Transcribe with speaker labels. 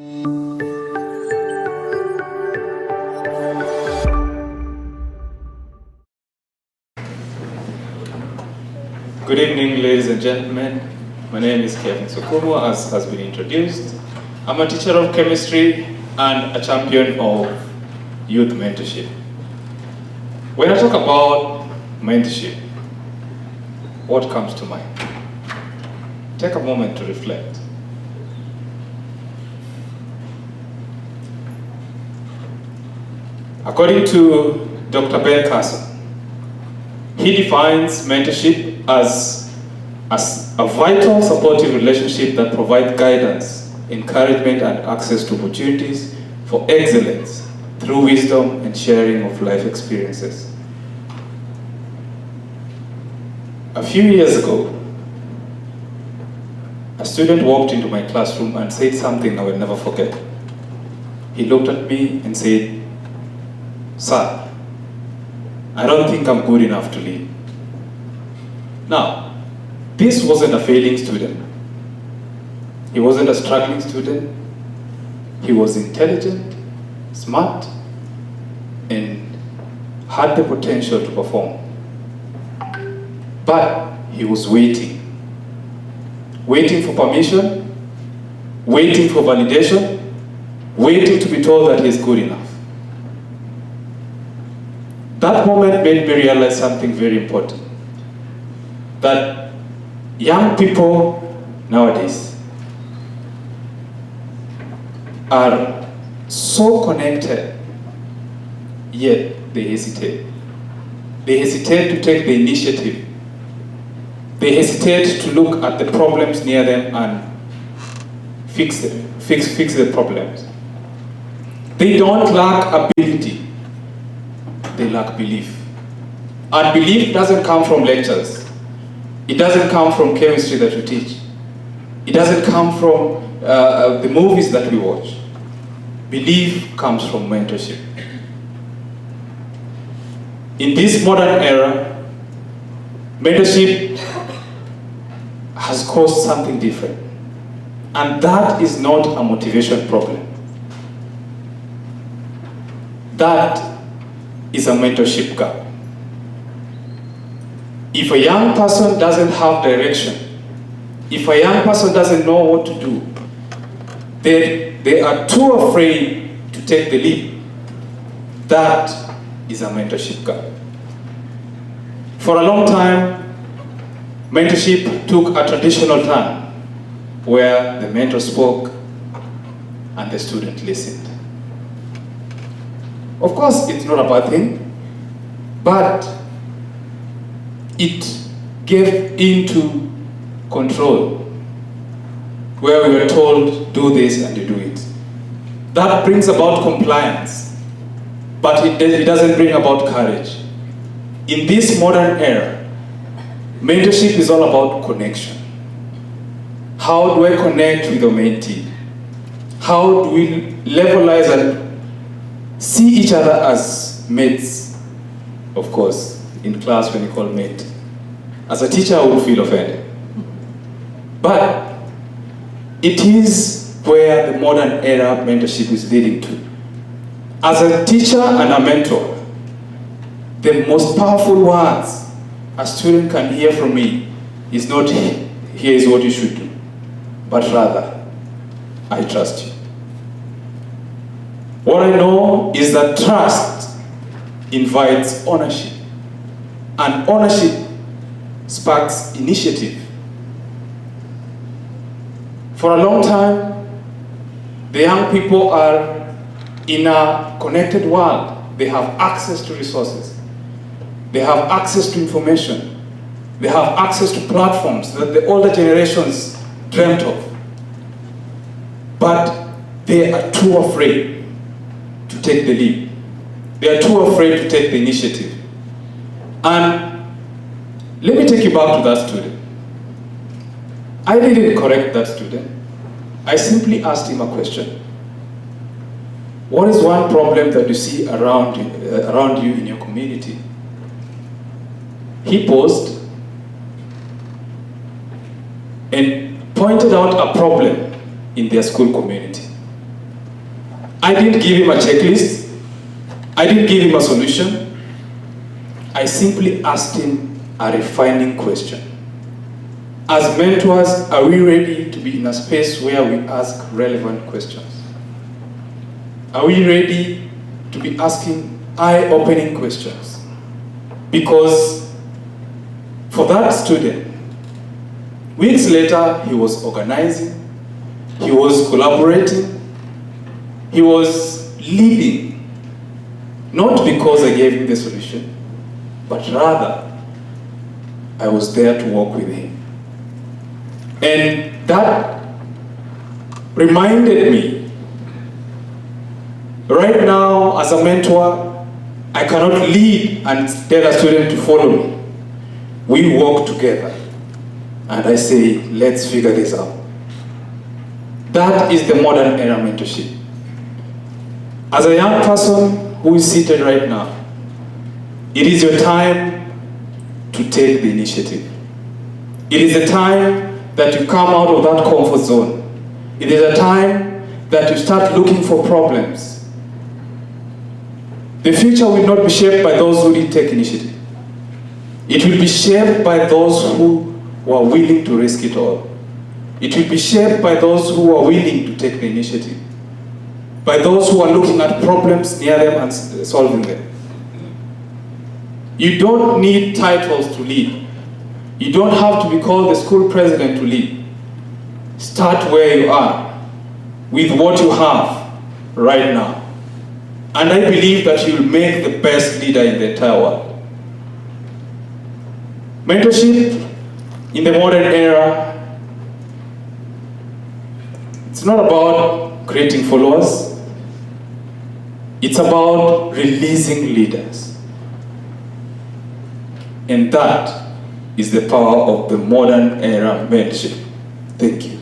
Speaker 1: Good evening, ladies and gentlemen. My name is Kevin Sukumo, as has been introduced. I'm a teacher of chemistry and a champion of youth mentorship. When I talk about mentorship, what comes to mind? Take a moment to reflect. According to Dr. Ben Carson, he defines mentorship as a vital supportive relationship that provides guidance, encouragement, and access to opportunities for excellence through wisdom and sharing of life experiences. A few years ago, a student walked into my classroom and said something I will never forget. He looked at me and said, "Sir, I don't think I'm good enough to lead." Now, this wasn't a failing student. He wasn't a struggling student. He was intelligent, smart, and had the potential to perform. But he was waiting for permission, waiting for validation, waiting to be told that he's good enough. That moment made me realize something very important. That young people nowadays are so connected, yet they hesitate. They hesitate to take the initiative. They hesitate to look at the problems near them and fix the problems. They don't lack ability, they lack belief. And belief doesn't come from lectures. It doesn't come from chemistry that we teach. It doesn't come from the movies that we watch. Belief comes from mentorship. In this modern era, mentorship has caused something different. And that is not a motivation problem. That is a mentorship gap. If a young person doesn't have direction, if a young person doesn't know what to do, they are too afraid to take the leap. That is a mentorship gap. For a long time, mentorship took a traditional turn where the mentor spoke and the student listened. Of course, it's not a bad thing, but it gave into control, where we were told, do this and you do it. That brings about compliance, but it doesn't bring about courage. In this modern era, mentorship is all about connection. How do I connect with the mentee? How do we levelize and see each other as mates? Of course, in class when you call mate. As a teacher, I would feel offended. But it is where the modern era mentorship is leading to. As a teacher and a mentor, the most powerful words a student can hear from me is not, "Here is what you should do," but rather, "I trust you." What I know is that trust invites ownership, and ownership sparks initiative. For a long time, the young people are in a connected world. They have access to resources. They have access to information. They have access to platforms that the older generations dreamt of. But they are too afraid to take the leap. They are too afraid to take the initiative. And let me take you back to that student. I didn't correct that student. I simply asked him a question. What is one problem that you see around you in your community? He paused and pointed out a problem in their school community. I didn't give him a checklist. I didn't give him a solution. I simply asked him a refining question. As mentors, are we ready to be in a space where we ask relevant questions? Are we ready to be asking eye-opening questions? Because for that student, weeks later, he was organizing, he was collaborating, he was leading, not because I gave him the solution, but rather, I was there to work with him. And that reminded me, right now, as a mentor, I cannot lead and tell a student to follow me. We work together. And I say, let's figure this out. That is the modern era mentorship. As a young person who is seated right now, it is your time to take the initiative. It is the time that you come out of that comfort zone. It is a time that you start looking for problems. The future will not be shaped by those who didn't take initiative. It will be shaped by those who were willing to risk it all. It will be shaped by those who are willing to take the initiative. By those who are looking at problems near them and solving them. You don't need titles to lead. You don't have to be called the school president to lead. Start where you are, with what you have right now. And I believe that you'll make the best leader in the entire world. Mentorship in the modern era, it's not about creating followers. It's about releasing leaders. And that is the power of the modern era mentorship. Thank you.